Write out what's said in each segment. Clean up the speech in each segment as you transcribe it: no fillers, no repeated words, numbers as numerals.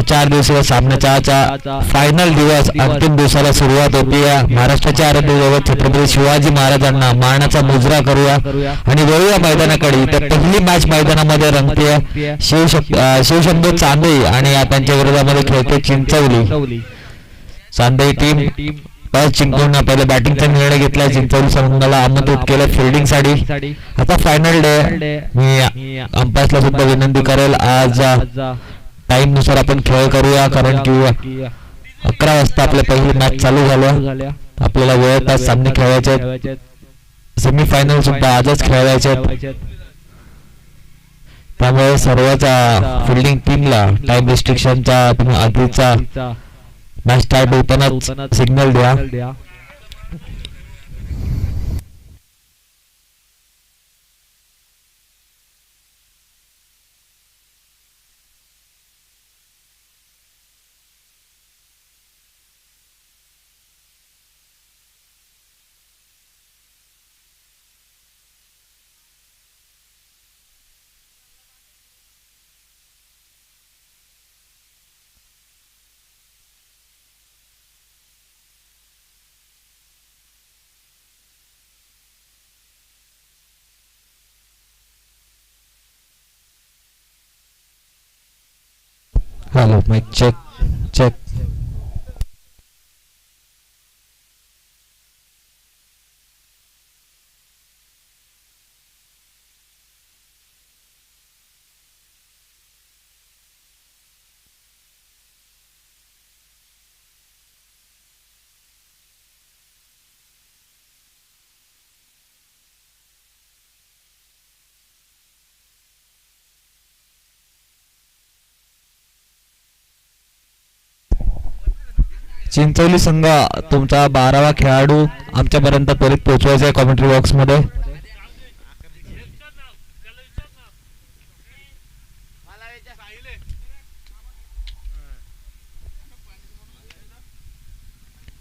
4 दिवसीय सामन्याचा फायनल दिवस अंतिम दिवसाला सुरुवात होती. महाराष्ट्राच्या आराध्य दैवत छत्रपती शिवाजी महाराजांना मानाचा मुजरा करूया आणि वळूया मैदानाकडे. तर पहिली मॅच मैदानामध्ये रंगते शिवशंभू चांदई आणि त्यांच्या विरोधामध्ये खेळते चिंचवली. चांदई टीम टॉस जिंकून पहिले बॅटिंगचा निर्णय घेतला. चिंचवली संघाला आमंत्रित केलं फिल्डिंगसाठी. आता फायनल डे. मी अंपायर्सला सुद्धा विनंती करेल आज टाइम नुसार आपण खेळ करूया, कारण की 11 वाजता आपल्या पहिली मॅच चालू झाल्या. आपल्याला वेळ तास सामने खेळायचे. सेमीफायनल सुद्धा आजच खेळायचे. त्यामुळे सर्वच फिल्डिंग टीमला टाइम रिस्ट्रिक्शनचा तुम्ही आधीचा मॅच स्टार्ट होतानाच सिग्नल द्या. Hello mic check check. Chinchavali संघ तुमचा 12वा खेळाडू आमच्यापर्यंत त्वरित पोहोचवायचा आहे कॉमेंट्री बॉक्स मध्ये.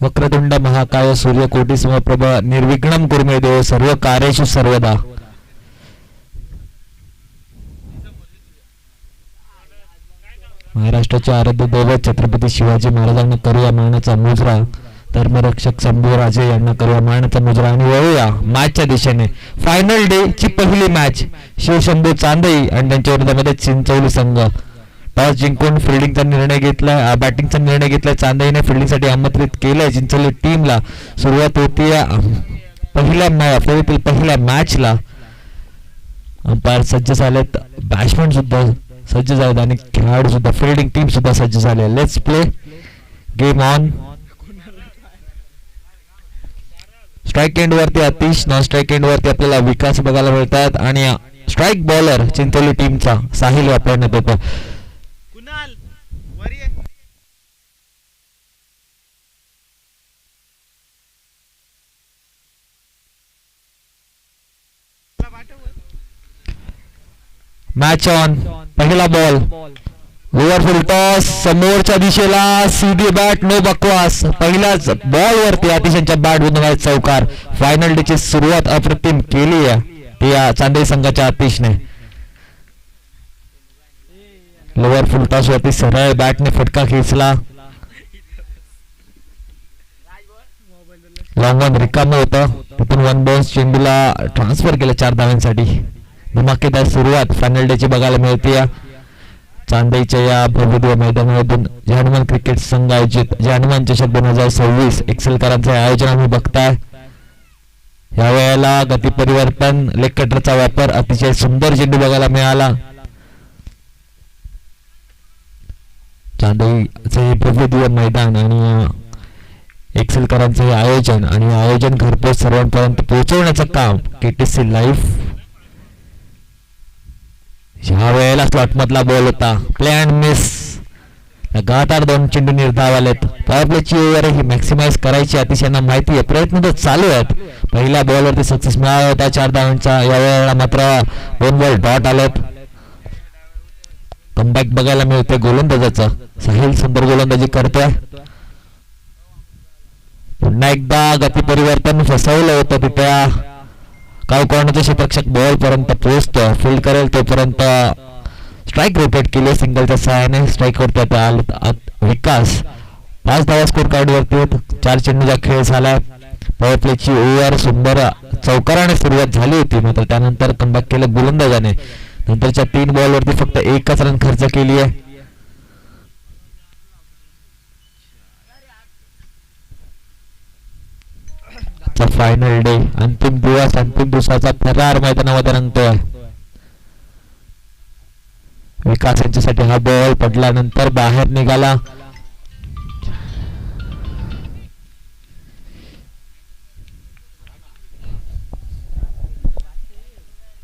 वक्रतुंड महाकाय सूर्यकोटी समप्रभ निर्विघ्नं कुर्मे देव सर्व कार्येषु सर्वदा. महाराष्ट्राचे आराध्य दैवत छत्रपती शिवाजी महाराजांना करूया मानाचा मुजरा. धर्मरक्षक शंभूराजे यांना करूया मानाचा मुजरा आणि वळूया मॅचच्या दिशेने. फायनल डे ची पहिली मॅच शिवशंभू चांदई आणि त्यांच्या विरोधामध्ये चिंचवली संघ. टॉस जिंकून फिल्डिंगचा निर्णय घेतलाय, बॅटिंगचा निर्णय घेतलाय. चांदईने फिल्डिंगसाठी आमंत्रित केलंय चिंचवली टीमला. सुरुवात होती पहिल्या मॅचला. अंपायर सज्ज झालेत, बॅट्समॅन सुद्धा सज्ज झालेत आणि खेळाडू सुद्धा, फिल्डिंग टीम सुद्धा सज्ज झाले. Let's play game on. Strike end वरती अतिश, नॉन स्ट्राईक एंड वरती आपल्याला विकास बघायला मिळतात आणि स्ट्राईक बॉलर चिंचोली टीमचा साहिल वापरण्यात येतो. Match on. पहिला बॉल ओव्हर फुल टॉस समोरच्या दिशेला सीधी बॅट, नो बकवास. पहिल्याच बॉल वरती अतिशयच्या बॅट मधून चौकार. फायनल डे ची सुरुवात अप्रतिम केली आहे या चांदई संघाच्या अतिशने. लोअर फुल टॉस वरती सरळ बॅटने फटका खेचला. लॉंग ऑन रिकाम होतं, तिथून वन बाउन्स चेंडूला ट्रान्सफर केलं 4 धावांसाठी. धमाकेदार सुरुवात फायनल डे ची बघायला मिळते चांदईच्या या भव्य मैदानामधून. जे हनुमान क्रिकेट संघ आयोजित जे हनुमान चषक 2026 एक्सेलकरांचे आयोजन आम्ही बघताय. यावेळेला गती परिवर्तन, लेग कटरचा वापर, अतिशय सुंदर चेंडू बघायला मिळाला. चांदईचे भव्य मैदान आणि एक्सेलकरांचे हे आयोजन आणि आयोजन घरपोच सर्वांपर्यंत पोहोचवण्याचं काम केटीसी लाईव्ह. ह्या वेळेला स्लॉट मधला बॉल होता, प्ले अँड मिस. लगातार 2 चेंडू निर्धाव आलेत. पॉवर प्लेची ओव्हर ही मॅक्सिमाइज करायची अतिशयांना माहिती आहे, प्रयत्न तर चालू आहेत. पहिल्या बॉलवरती सक्सेस मिळाला होता 4 धावांचा. या वेळेला मात्र 2 बॉल डॉट आलेत. कमबॅक बघायला मिळते गोलंदाजाचं. साहिल सुंदर गोलंदाजी करतोय. पुन्हा एकदा गती परिवर्तन फसवलं होतं तिथे. काव कॉर्नरचा क्षेत्ररक्षक बॉल पर्यंत पोहोचतो, फील्ड करेल तोपर्यंत स्ट्राईक रोटेट केली सिंगलच्या सहाय्याने. स्ट्राईकवरती आता विकास. 5 धावा स्कोर कार्ड वरती आहेत. 4 चेंडूचा खेळ झाला. पॉवर प्लेची ओव्हर सुंदर चौकाराने सुरुवात झाली होती, मात्र त्यानंतर कमबॅक केलं गोलंदाजाने. नंतरच्या 3 बॉलवरती फक्त 1च रन खर्च केली आहे. फायनल डे, अंतिम दिवस, अंतिम दिवसाचा थरार मैदानामध्ये रंगतोय. विकास यांच्यासाठी हा बॉल पडल्यानंतर बाहेर निघाला.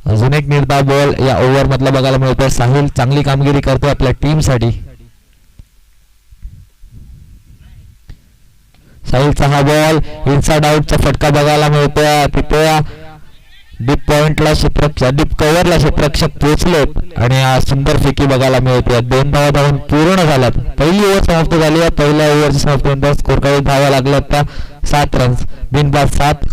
अजून एक निर्धाव बॉल या ओव्हर मधला बघायला मिळतोय. साहिल चांगली कामगिरी करतो आपल्या टीम साठी. साहिलचा हा बॉल इनसाइड आउटचा फटका बघायला मिळतोय. तिथे डीप पॉइंटला डीप कव्हरला क्षेत्ररक्षक पोहोचलेत आणि सुंदर फेकी बघायला मिळते. 2 धावा धावून पूर्ण झाल्यात. पहिली ओव्हर समाप्त झाली आहे. पहिल्या ओव्हरची समाप्तीनंतर स्कोर कार्ड धावा लागल्या त्या 7 रन्स. बिनबाद 7.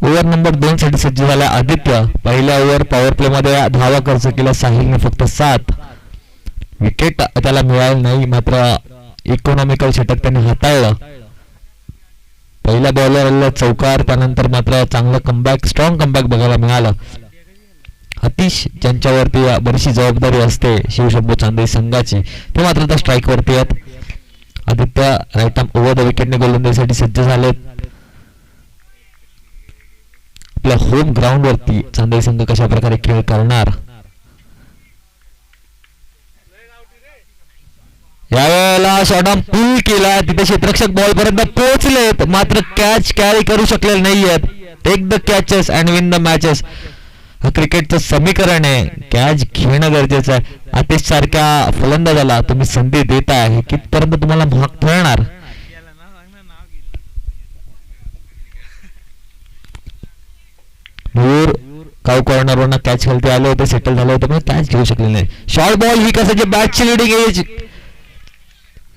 ओव्हर नंबर 2 साठी सज्ज झाला आदित्य. पहिल्या ओव्हर पॉवर प्ले मध्ये धावा खर्च केला साहिलने फक्त 7. विकेट त्याला मिळाली नाही, मात्र इकॉनॉमिकल षटक त्याने हाताळलं. पहिल्या बॉलरला चौकार, त्यानंतर मात्र चांगलं कमबॅक, स्ट्रॉंग कमबॅक बघायला मिळालं. अतिश ज्यांच्यावरती बरीचशी जबाबदारी असते शिवशंभू चांदई संघाची, ते मात्र त्या स्ट्राईक वरती आहेत. Aditya right arm over the विकेटने गोलंदाजीसाठी सज्ज झालेत. आपल्या होम ग्राउंड वरती चांदई संघ कशा प्रकारे खेळ करणार यावेळेला. शॉर्ट आर्म पुल केला, तिथे क्षेत्ररक्षक बॉल पर्यंत पोहोचलेत, मात्र कॅच कॅरी करू शकलेले नाहीयेत. Take the catches and win the matches हा क्रिकेटचं समीकरण आहे. कॅच घेणं गरजेचं आहे. आतिश सारख्या फलंदाजाला तुम्ही संधी देताय, हे कितपर्यंत तुम्हाला महाग ठरणार. काऊ कॉर्नरवरनं कॅच खालती आले होते, सेटल झाले होते, पण कॅच घेऊ शकले नाही. शॉर्ट बॉल विकासाची बॅटची लिडिंग एज.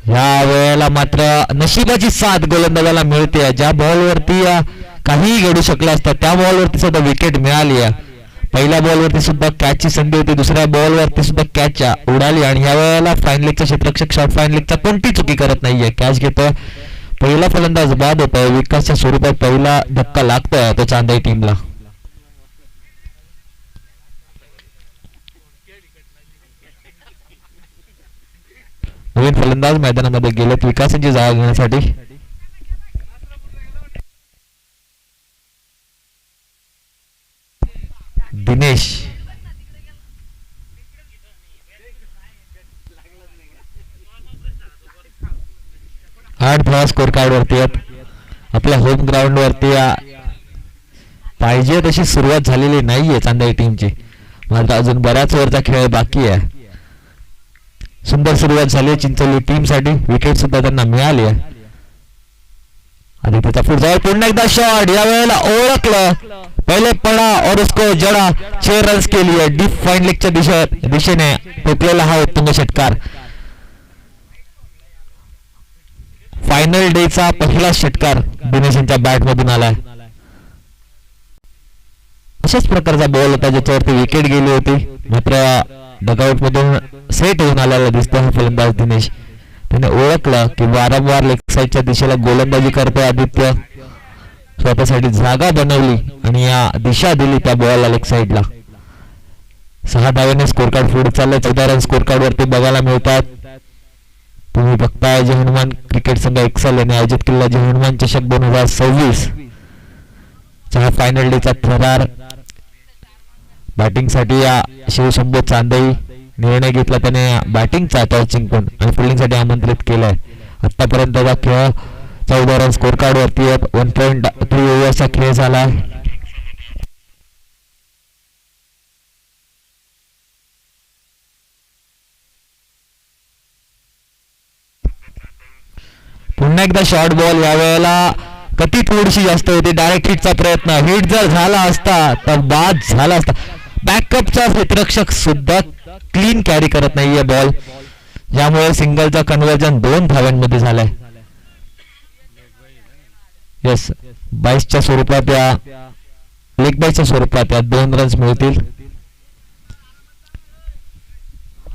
या वेळेला मात्र नशिबाची साथ गोलंदाजाला मिळते. ज्या बॉलवरती काहीही घडू शकलं असतं त्या बॉलवरती सुद्धा विकेट मिळाली आहे. पहिल्या बॉलवरती सुद्धा कॅचची संधी होती, दुसऱ्या बॉलवरती सुद्धा कॅच उडाली आणि या वेळेला फाईन लेगचा क्षेत्ररक्षक शॉर्ट फाईन लेगचा कोणती चुकी करत नाहीये, कॅच घेतोय. पहिला फलंदाज बाद होतोय. विकासच्या स्वरूपात पहिला धक्का लागतोय तो चांदई टीमला. नवीन फलंदाज मैदानामध्ये गेलेत विकासाची जागा घेण्यासाठी. दिनेश. 8 धावा स्कोर कार्ड वरती आहेत. आपल्या होम ग्राउंड वरती पाहिजे तशी सुरुवात झालेली नाहीये चांदई टीमची, मात्र अजून बऱ्याच ओव्हरचा खेळ बाकी आहे. सुंदर सुरुवात झाली चिंचोली टीम साठी. विकेट सुद्धा त्यांना मिळाली आहे. आणि त्याचा पुढचा पुन्हा एकदा शॉट, या वेळेला ओळखलं, पहिले पडा और उसको जडा. 6 रन्स केली आहे. डीप फाईन लेगच्या दिशेने ठोकलेला हा उत्तुंग षटकार. फायनल डे चा पहिला षटकार दिनेश यांच्या बॅट मधून आलाय. अशाच प्रकारचा बॉल होता ज्याच्यावरती विकेट गेली होती, मात्र डगआउट मधून सेट होऊन आलेला दिसतो हा फलंदाज दिनेश. त्याने ओळखलं की वारंवार लेग साईडच्या दिशेला गोलंदाजी करतोय आदित्य. स्वतःसाठी जागा बनवली आणि या दिशा दिली त्या बॉलला लेग साईडला. 6 धावेने स्कोर कार्ड पुढे चाललंय. 14 रन स्कोर कार्ड वरती बघायला मिळतात. तुम्ही बघताय जय हनुमान क्रिकेट संघ एक्सेल यांनी आयोजित केलेला जय हनुमान चषक 2026 चा फायनल डे चा थरार बॅटिंगसाठी या शिवशंभू चांदई निर्णय घेतला, त्याने बॅटिंगचा टॉस जिंकून आणि फिल्डिंगसाठी आमंत्रित केलंय. आतापर्यंतचा खेळ 14 रन स्कोर कार्ड वरती 1.3 ओव्हरचा खेळ झाला. पुन्हा एकदा शॉर्ट बॉल, यावेळेला गती थोडीशी जास्त होती. डायरेक्ट हिटचा प्रयत्न, हिट जर झाला असता तर बाद झाला असता. बॅकअपचा क्षेत्ररक्षक सुद्धा क्लीन कॅरी करत नाहीये बॉल, ज्यामुळे सिंगलचा कन्व्हर्जन 2 धावांमध्ये झालाय. येस, 22च्या स्वरूपात या लेग बायच्या स्वरूपात या 2 रन्स मिळतील.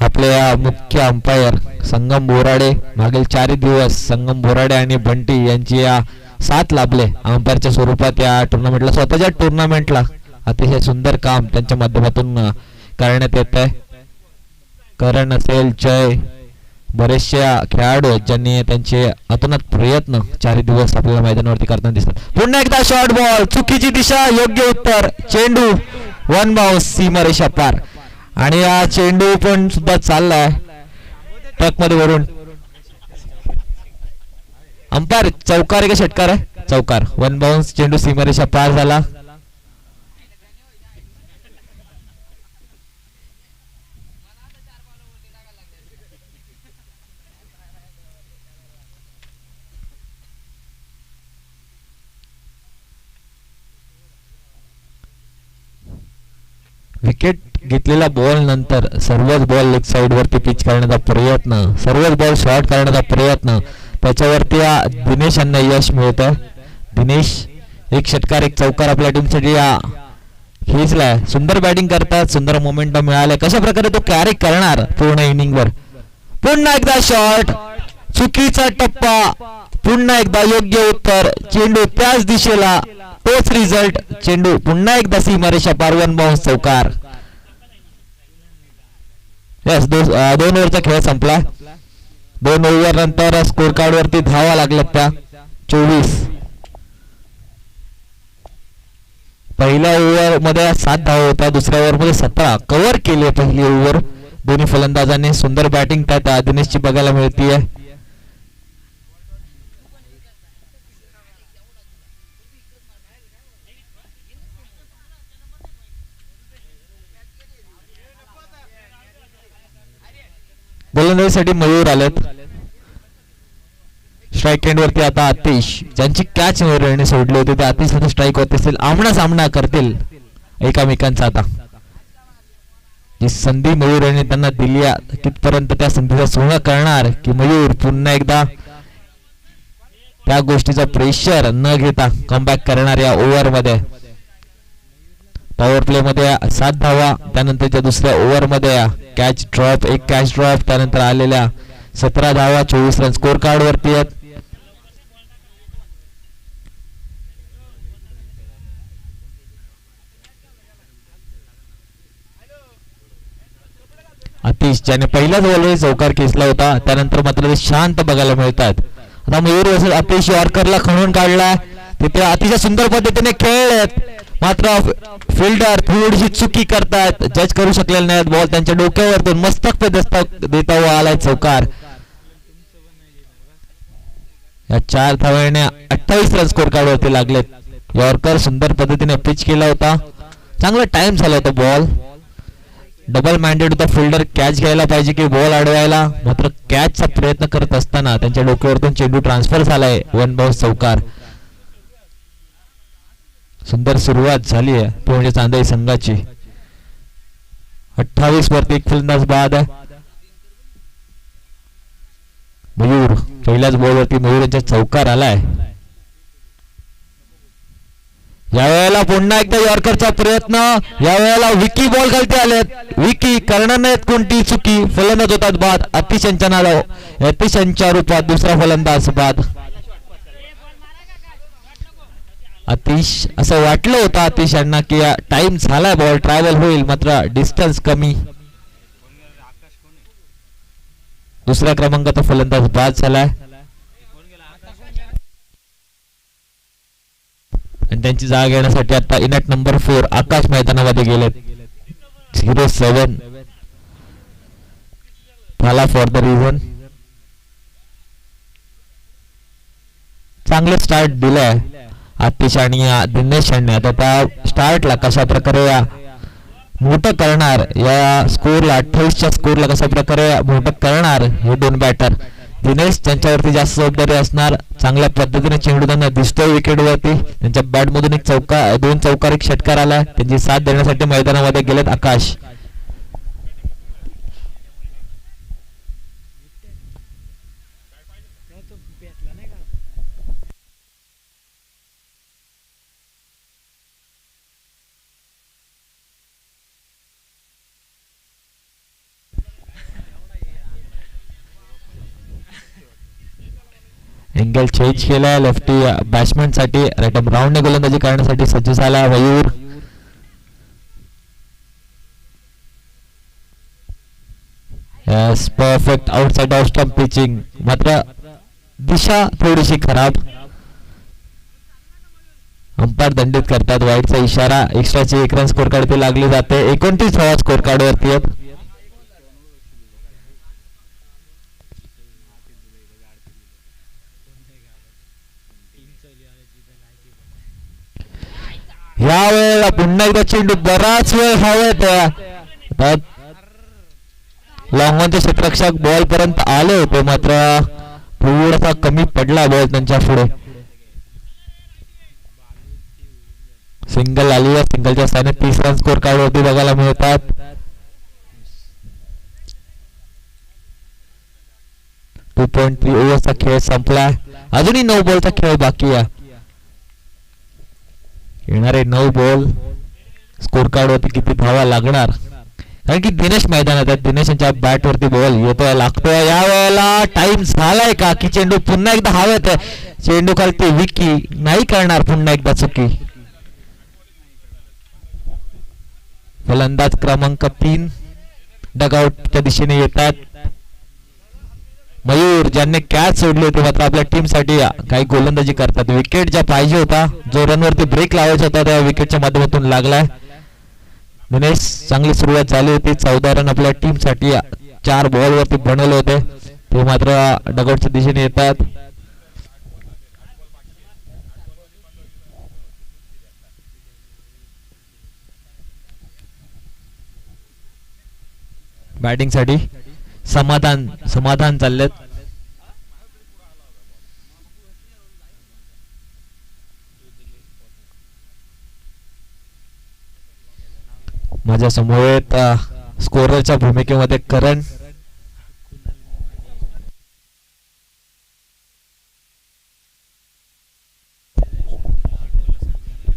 आपल्या मुख्य अंपायर संगम बोराडे, मागील 4 दिवस संगम बोराडे आणि बंटी यांची या साथ लाभले अंपायरच्या स्वरूपात या टुर्नामेंटला. स्वतःच्या टुर्नामेंटला अतिशय सुंदर काम त्यांच्या माध्यमातून करण्यात येत आहे. करण असेल, जय, बरेचशा खेळाडू आहेत ज्यांनी त्यांचे अतोनात प्रयत्न 4 दिवस आपल्याला मैदानावरती करताना दिसतात. पुन्हा एकदा शॉर्ट बॉल, चुकीची दिशा, योग्य उत्तर, चेंडू 1 बाउन्स, सीमारेषा पार. आणि हा चेंडू पण सुद्धा चाललाय ट्रक मध्ये वरून. अंपायर चौकार आहे का षटकार आहे? चौकार. 1 बाउन्स, चेंडू सीमारेषा पार झाला. विकेट घेतलेल्या बॉल नंतर सर्वच बॉल लेग साइड वरती पिच करण्याचा प्रयत्न, सर्वच बॉल शॉर्ट करण्याचा प्रयत्न, त्याच्यावरती दिनेश यांना यश मिळत आहे. दिनेश एक षटकार एक चौकार आपल्या टीमसाठी खेचलाय. सुंदर बॅटिंग करतात, सुंदर मोमेंटम मिळालाय. कशा प्रकारे तो कॅरी करणार पूर्ण इनिंग वर. पुन्हा एकदा शॉट, चुकीचा टप्पा, पुन्हा एकदा योग्य उत्तर, चेंडू त्याच दिशेला, तोच रिझल्ट, चेंडू पुन्हा एकदा सीमारेषा पार, 1 बाउन्स, चौकार. यस, 2 ओव्हरचा खेळ संपला. 2 ओव्हर नंतर स्कोर कार्ड वरती धावा लागल्यात त्या 24. पहिल्या ओव्हर मध्ये 7 धावा होत्या, दुसऱ्या ओव्हर मध्ये 17 कव्हर केले पहिली ओव्हर दोन्ही फलंदाजांनी. सुंदर बॅटिंग त्यात दिनेशची बघायला मिळतीये. गोलंदाजीसाठी मयूर आलेत. स्ट्राईक एंड वरती आता आतिश, ज्यांची कॅच मयूरने सोडली होती ते आतिश आता स्ट्राईक वरती असतील, आमना सामना करतील एकामेकांचा. आता जी संधी मयूरने त्यांना दिली, कितपर्यंत त्या संधीचा सोनं करणार की मयूर पुन्हा एकदा त्या गोष्टीचा प्रेशर न घेता कमबॅक करणार या ओव्हर मध्ये. पॉवर प्ले मध्ये 7 धावा, त्यानंतरच्या दुसऱ्या ओव्हर मध्ये कॅच ड्रॉप, एक कॅच ड्रॉप, त्यानंतर आलेल्या 17 धावा, 24 रन स्कोर कार्ड वरती आहेत. आतिश ज्याने पहिल्याच बॉलवर चौकार खेचला होता, त्यानंतर मात्र ते शांत बघायला मिळतात. आता मयूर असेल, आतिश यॉर्करला खणून काढला, तिथे अतिशय सुंदर पद्धतीने खेळलेत, मात्र फिल्डर थोडीशी चुकी करतात, जज करू शकलेले नाहीत. बॉल त्यांच्या डोक्यावरतून मस्तक पे दस्तक देता हुआ आलाय चौकार. या 4 धावांनी 28 रन स्कोर कार्ड वरती लागलेत. यॉर्कर सुंदर पद्धतीने पिच केला होता, चांगला टाइम झाला होता. बॉल डबल मॅन्डेट होता, फिल्डर कॅच घ्यायला पाहिजे की बॉल अडवायला, मात्र कॅचचा प्रयत्न करत असताना त्यांच्या डोक्यावरतून चेंडू ट्रान्सफर झालाय, 1 बाउन्स, चौकार. सुंदर सुरुवात झाली आहे तो म्हणजे चांदई संघाची. 28 वरती एक फलंदाज बाद आहे. मयूर पहिल्याच बॉलवरती मयूर यांचा चौकार आलाय. यावेळेला पुन्हा एकदा यॉर्करचा प्रयत्न, यावेळेला विकी बॉल खालती आलेत. विकी करणार नाहीत कोणती चुकी, फलंदाज होतात बाद. आतिश यांच्या नावावर, आतिश यांच्या रूपात दुसरा फलंदाज बाद. आतिश असं वाटलं होतं आतिश यांना की टाइम झालाय, बॉल ट्रॅव्हल होईल, मात्र डिस्टन्स कमी. दुसऱ्या क्रमांकाचा फलंदाज बाद झालाय आणि त्यांची जागा घेण्यासाठी आता इनॅट नंबर 4 आकाश मैदानामध्ये गेलेत. 07 मला फॉर द रिझन. चांगले स्टार्ट दिलंय आतिश आणि दिनेश यांनी. आता त्या स्टार्टला कशा प्रकारे मोठं करणार, या स्कोरला 28च्या स्कोरला कशा प्रकारे मोठं करणार हे दोन बॅटर. दिनेश त्यांच्यावरती जास्त जबाबदारी असणार. चांगल्या पद्धतीने चेंडू त्यांना दिसतोय विकेटवरती. त्यांच्या बॅटमधून एक दोन चौकार एक षटकार आला. त्यांची साथ देण्यासाठी मैदानामध्ये गेलेत आकाश. एंगल चेंज केला लेफ्टी बॅट्समॅन साठी. राईट आर्म राऊंड ने गोलंदाजी करण्यासाठी सज्ज झाला Mayur. Perfect outside off stump pitching. मात्र दिशा थोडीशी खराब. अंपायर दंडित करतात. वाईटचा इशारा. एक्स्ट्राची 1 रन स्कोर कार्ड लागली जाते. 29 धावा स्कोर कार्ड वरती आहेत. या वेळेला पुन्हा एकदा चेंडू बराच वेळ हवेत. लॉंगॉनचे क्षेत्ररक्षक बॉल पर्यंत आले होते मात्र थोडासा कमी पडला बॉल त्यांच्या पुढे. सिंगल आली आहे. सिंगलच्या साहाय्याने 30 रन स्कोर कार्ड वरती बघायला मिळतात. 2.3 ओव्हरचा खेळ संपला. अजूनही 9 बॉलचा खेळ बाकी आहे. येणारे 9 बॉल स्कोर कार्ड वरती किती धावा लागणार, कारण की दिनेश मैदानात आहे. दिनेश यांच्या बॅट वरती बॉल येतोय लागतोय. या वेळेला टाइम झालाय का की चेंडू पुन्हा एकदा हवेत. चेंडू खालती विकी नाही करणार पुन्हा एकदा चुकी. फलंदाज क्रमांक 3 डगआउटच्या दिशेने येतात. मयूर ज्यांनी कॅच सोडली होती मात्र आपल्या टीम साठी काही गोलंदाजी करतात. विकेट ज्या पाहिजे होता, जो रन वरती ब्रेक लावायचा होता त्या विकेटच्या माध्यमातून लागलाय. दिनेश चांगली सुरुवात झाली होती. 14 रन आपल्या टीम साठी 4 बॉल वरती बनवले होते ते मात्र डगआउटच्या दिशेने येतात. बॅटिंग साठी समाधान चाललेत. माझ्या समोर स्कोररच्या भूमिकेमध्ये करण,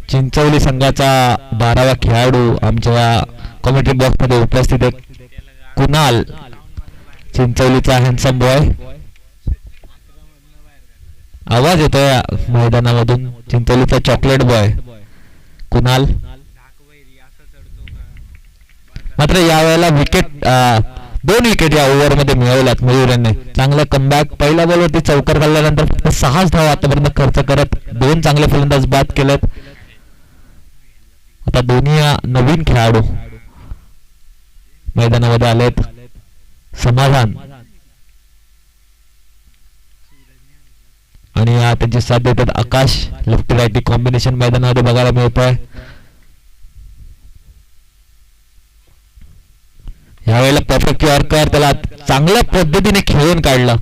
चिंचवली संघाचा 12वा खेळाडू आमच्या कॉमेंट्री बॉक्स मध्ये उपस्थित आहे. कुणाल, चिंचवलीचा हँडसम बॉय. आवाज येतोय मैदानामधून. चिंचवलीचा चॉकलेट बॉय कुणाल. मात्र यावेळेला विकेट 2 विकेट या ओव्हर मध्ये मिळवल्यात मयूर यांनी. चांगला कमबॅक. पहिल्या बॉलवरती चौकार काढल्यानंतर फक्त 6 धावा आतापर्यंत खर्च करत 2 चांगले फलंदाज बाद केलेत. आता दोन्ही नवीन खेळाडू मैदानामध्ये आलेत. समाधान आणि त्यांची साथ देतात आकाश. लेफ्टी राईटी कॉम्बिनेशन मैदानामध्ये बघायला मिळत आहे. यावेळेला परफेक्ट यॉर्कर, त्याला चांगल्या पद्धतीने खेळून काढलं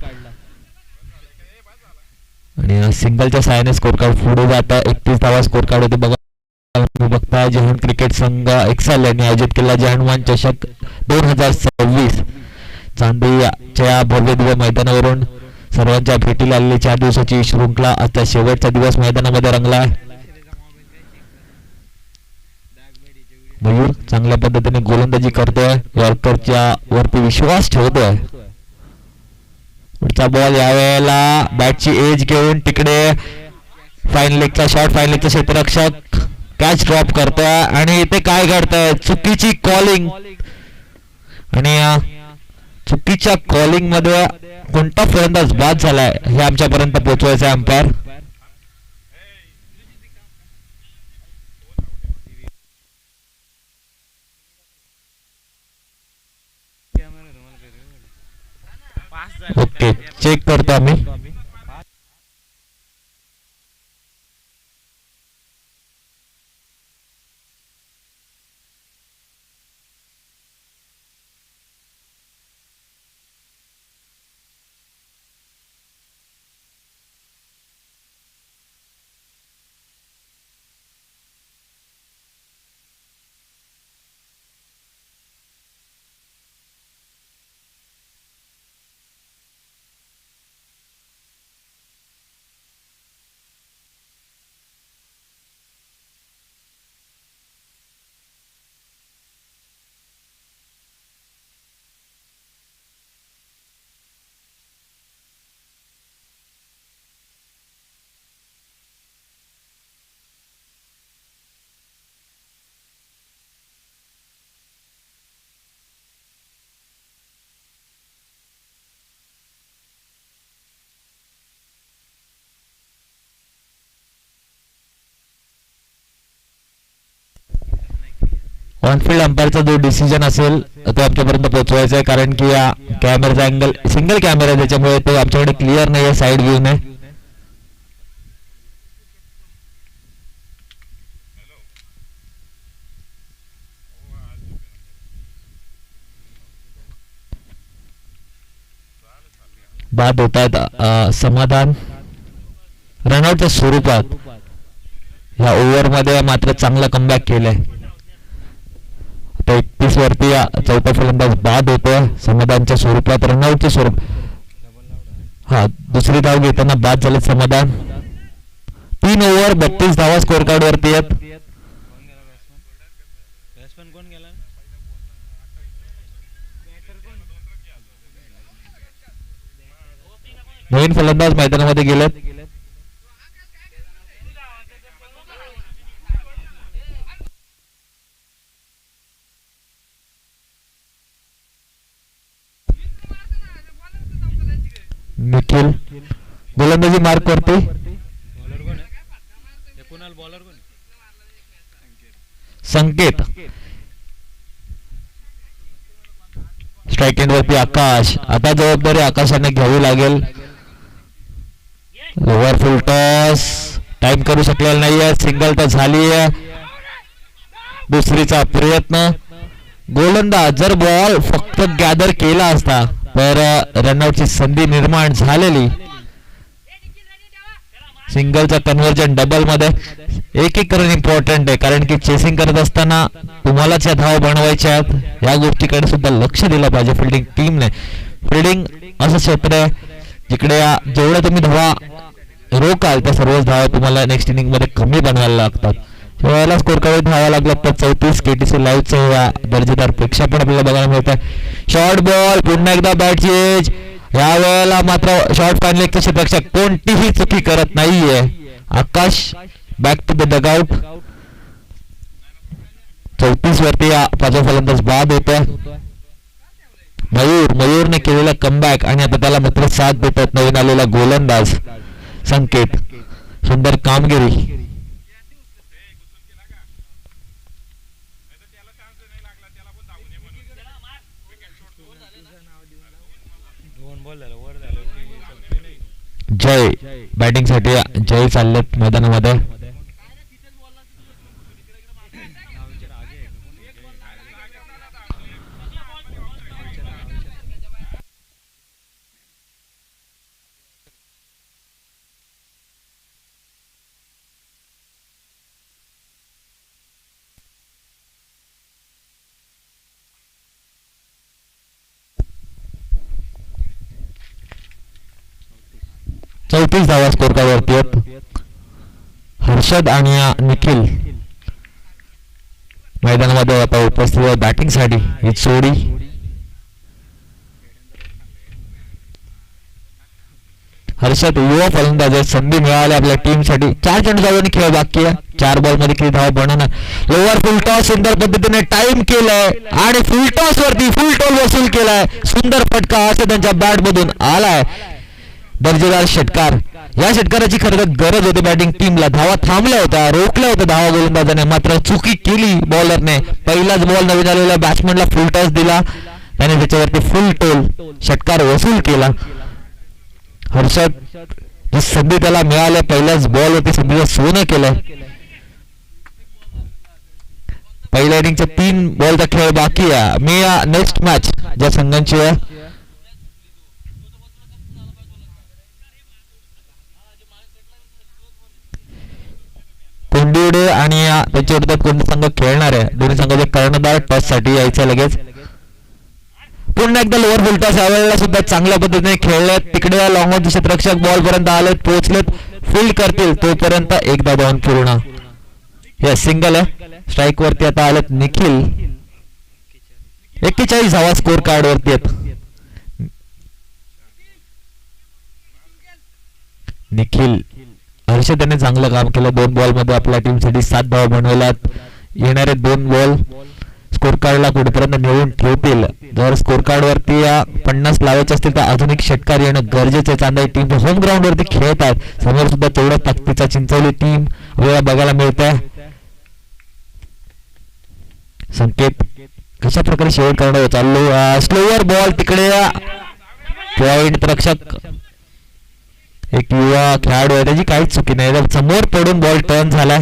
आणि सिंगलच्या सहाय्याने स्कोर कार्ड पुढे जात आहे. 31 धावा स्कोर कार्ड होते बघताय. जहान क्रिकेट संघ एक्सेल यांनी आयोजित केला जहानवान चषक 2026. चांदीच्या भव्य दिव्य मैदानावरून सर्वांच्या भेटीला आलेली 4 दिवसाची शृंखला आता शेवटचा दिवस मैदानामध्ये रंगला. मयूर चांगल्या पद्धतीने गोलंदाजी करतोय. यॉर्करच्या वरती विश्वास ठेवतोय. पुढचा बॉल यावेळेला बॅटची एज घेऊन तिकडे फाईन लेगचा शॉट. फाईन लेगचा क्षेत्ररक्षक कॅच ड्रॉप करतोय आणि इथे काय घडतंय, चुकीची कॉलिंग. आणि चुकीच्या कॉलिंग मध्ये कोणता फलंदाज बाद झालाय हे आमच्यापर्यंत पोहोचवायचं आहे अंपायर. ओके, चेक करतो आम्ही. ऑनफिल्ड अंपायरचा जो डिसिजन असेल तो आमच्यापर्यंत पोहोचवायचा आहे, कारण की या कॅमेराचा अँगल सिंगल कॅमेरा आहे, त्याच्यामुळे तो आमच्याकडे क्लिअर नाही आहे साईड व्ह्यू ने. बाद होतात समाधान रनआउटच्या स्वरूपात. या ओव्हरमध्ये मात्र चांगला कमबॅक केलाय. 31 वरती चौथा फलंदाज बाद होतोय समाधानच्या स्वरूपात, रनआउटच्या स्वरूप. हा, दुसरी धाव घेताना बाद झाले समाधान. 3 ओव्हर 32 धावा स्कोर कार्ड वरती आहेत. नवीन फलंदाज मैदानामध्ये गेलेत. निखिल गोलंदाजी मार्क करते. संकेत स्ट्राईक एंड वरती आकाश. आता जबाबदारी आकाशाने घ्यावी लागेल. लोअर फुल टॉस टाइम करू शकलेला नाहीये. सिंगल टच झाली आहे. दुसरीचा प्रयत्न. गोलंदाज जर बॉल फक्त गॅदर केला असता तर रनआउटची संधी निर्माण झालेली. सिंगलचा कन्व्हर्जन डबल मध्ये एक एक रन इम्पॉर्टंट आहे, कारण की चेसिंग करत असताना तुम्हालाच या धावा बनवायच्या आहेत. या गोष्टीकडे सुद्धा लक्ष दिलं पाहिजे फिल्डिंग टीमने. फिल्डिंग असं क्षेत्र आहे जिकडे जेवढं तुम्ही धावा रोकाल त्या सर्वच धावा तुम्हाला नेक्स्ट इनिंग मध्ये कमी बनवायला लागतात. वेळेला स्कोर कार्ड धावा लागला तर 34 केटीसी लाईव्हचं या दर्जेदार पेक्षा पण आपल्याला बघायला मिळत आहे. शॉर्ट बॉल पुन्हा एकदा बॅटची एज. या वेळेला मात्र शॉर्ट फायनल एक क्षेत्ररक्षक कोणतीही चुकी करत नाहीये. आकाश बॅक टू द डगआउट. 34 वरती या पाचवा फलंदाज बाद होता. मयूरने केलेला कमबॅक आणि आता त्याला मात्र साथ देतात नवीन आलेला गोलंदाज संकेत. सुंदर कामगिरी. जय बॅटिंग साठी जय चाललेत मैदानामध्ये. चौतीस धावा स्कोर कार्ड वरती आहेत. हर्षद आणि निखिल मैदानामध्ये आता उपस्थित बॅटिंग साठी. ही जोडी हर्षद युवा फलंदाज आहे. संधी मिळाली आपल्या टीम साठी. 4 चेंडू धावांनी खेळ बाकी आहे. 4 बॉल मध्ये किती धावा बनवणार. लोअर फुल टॉस सुंदर पद्धतीने टाइम केलाय आणि फुल टॉस वरती फुल टॉल वसूल केलाय. सुंदर फटका असं त्यांच्या बॅट मधून आलाय. दर्जेदार षटकार. या षटकाराची खरं तर गरज होती बॅटिंग टीमला. धावा थांबल्या होत्या, रोखल्या होत्या धावा गोलंदाजाने, मात्र चुकी केली बॉलरने. पहिलाच बॉल नवीन आलेल्या बॅट्समनला फुल टॉस दिला. त्याने त्याच्यावरती फुल टोल षटकार वसूल केला. हर्षद जी संधी त्याला मिळाल्या पहिल्याच बॉलवरती संधीचं सोनं केलं. पहिल्या इनिंगच्या 3 बॉलचा खेळ बाकी आहे. मी नेक्स्ट मॅच ज्या संघांची आहे कोंडिवडे आणि त्याच्या विरोधात कोणते संघ खेळणार आहे. दोन्ही संघाचे कर्णधार टॉस साठी यायचं लगेच. पुन्हा एकदा लोअर फुल टॉस यावेळेला सुद्धा चांगल्या पद्धतीने खेळलेत. तिकडे लॉंग क्षेत्ररक्षक बॉल पर्यंत आलेत, पोहोचलेत, फील्ड करतील तोपर्यंत एकदा धावून पूर्ण. हे सिंगल आहे. स्ट्राईक वरती आता आलेत निखिल. 41 धावा स्कोर कार्ड वरती आहेत. निखिल हर्षद याने चांगलं काम केलं. 2 बॉल मध्ये आपल्या टीमसाठी 7 धावा बनवल्यात. येणारे 2 बॉल स्कोर कार्डला कुठेपर्यंत नेऊन ठेवतील. जर स्कोर कार्ड वरती 50 लावायचे असतील तर आधुनिक षटकार येणं गरजेचं आहे. चांगली टीम होम ग्राउंड वरती खेळतात. समोर सुद्धा तेवढा ताकदीचा चिंचवली टीम आपल्याला बघायला मिळते. संकेत कशा प्रकारे शेवट करणं चालू. स्लोअर बॉल तिकडे पॉइंट रक्षक एक युवा खेळाडू आहे, त्याची काहीच चुकी नाही. समोर पडून बॉल टर्न झालाय.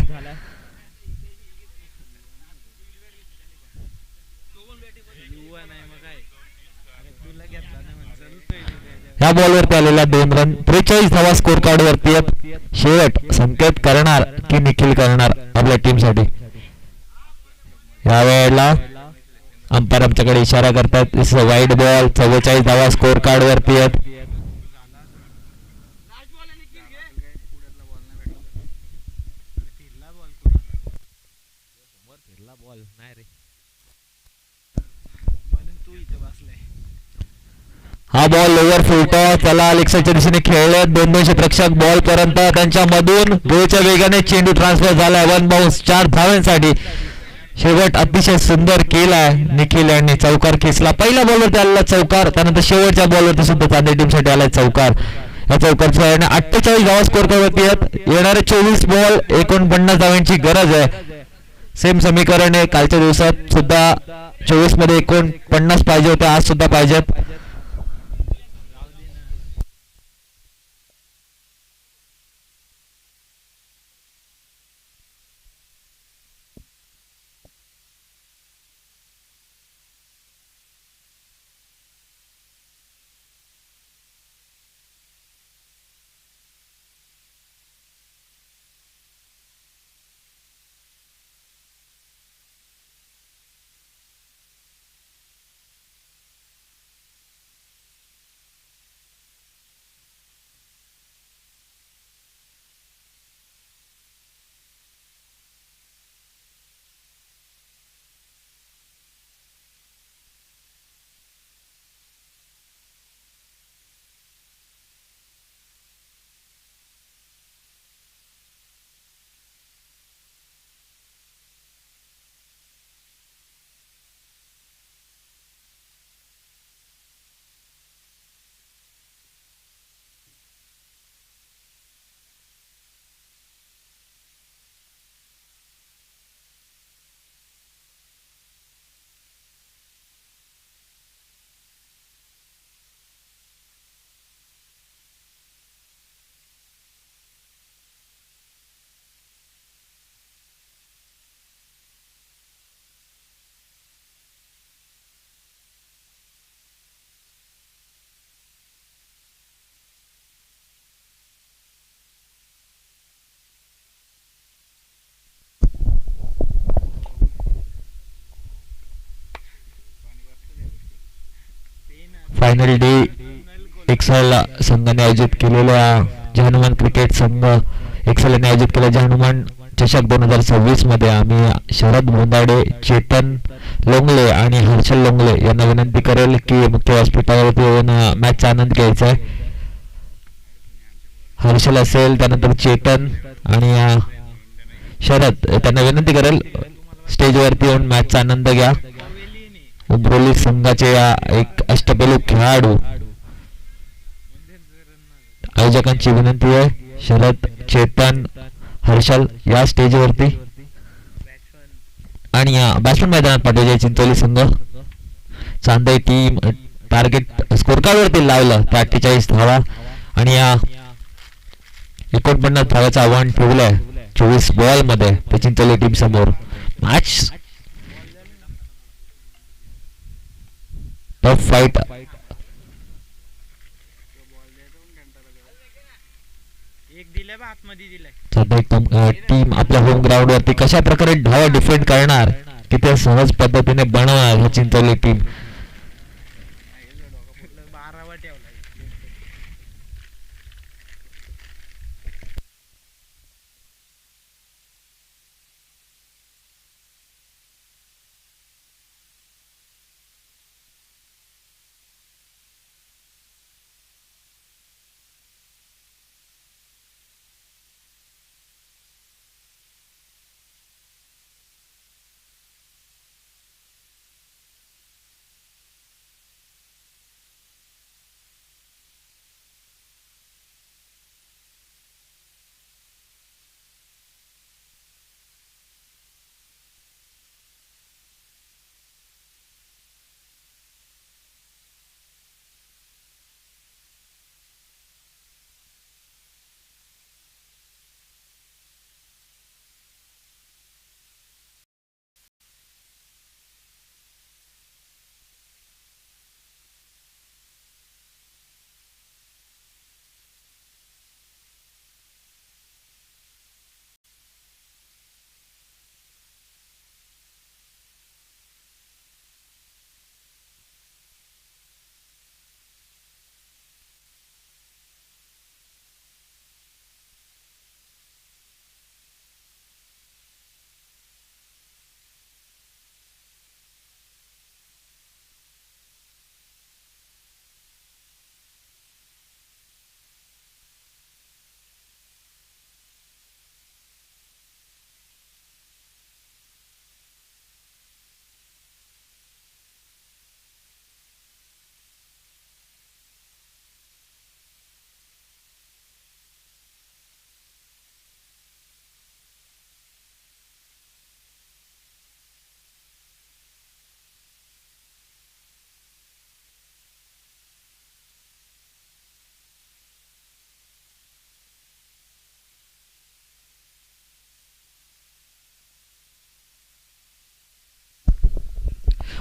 ह्या बॉलवरती आलेल्या 2 रन. 43 धावा स्कोर कार्ड वरती आहेत. शेवट संकेत करणार की निखिल करणार आपल्या टीमसाठी. यावेळेला अंपायर आमच्याकडे इशारा करतात वाईड बॉल. 44 धावा स्कोर कार्ड वरती आहेत. हा बॉल लोअर फुलटॉस त्याला लेगसाईडच्या दिशेने खेळले. 2 क्षेत्ररक्षक बॉल पर्यंत त्यांच्या मधून गोलच्या वेगाने चेंडू ट्रान्सफर झालाय. 1 बाउन्स 4 धावांसाठी. शेवट अतिशय सुंदर केलाय निखिल यांनी. चौकार खेचला. पहिल्या बॉलवरती आलेला चौकार, त्यानंतर शेवटच्या बॉलवरती सुद्धा चांदी टीमसाठी आलाय चौकार. या चौकारच्या 48 धावा स्कोर करवरती आहेत. येणारे 24 बॉल 49 धावांची गरज आहे. सेम समीकरण आहे. कालच्या दिवसात सुद्धा 24 मध्ये 49 पाहिजे होते, आज सुद्धा पाहिजेत. फायनल डे एक्सेल संघाने आयोजित केलेल्या हनुमान क्रिकेट संघ एक्सेल यांनी आयोजित केलेल्या हनुमान चषक 2026 मध्ये आम्ही शरद बोंदाडे, चेतन लोंगले आणि हर्षल लोंगले यांना विनंती करेल की मुख्य व्यासपीठावरती येऊन मॅचचा आनंद घ्यायचा आहे. हर्षल असेल, त्यानंतर चेतन आणि शरद त्यांना विनंती करेल स्टेजवरती येऊन मॅचचा आनंद घ्या. उब्रोली संघाचे एक अष्टपैलू खेळाडू आयोजकांची विनंती आहे, शरद, चेतन, हर्षल या स्टेजवरती आणि बॅट्समन मैदानात पाठवायचे चिंचोली संघ. Chandai team target score card वरती लावलं त्या 48 धावा आणि या 49 धावाचं आव्हान ठेवलंय 24 बॉल मध्ये ते चिंचोली टीम समोर. Match tough fight. टीम आपल्या होम ग्राउंड वरती कशा प्रकारे धावा डिफेंड करणार की ते सहज पद्धतीने बनवणार ही चिंचोली टीम.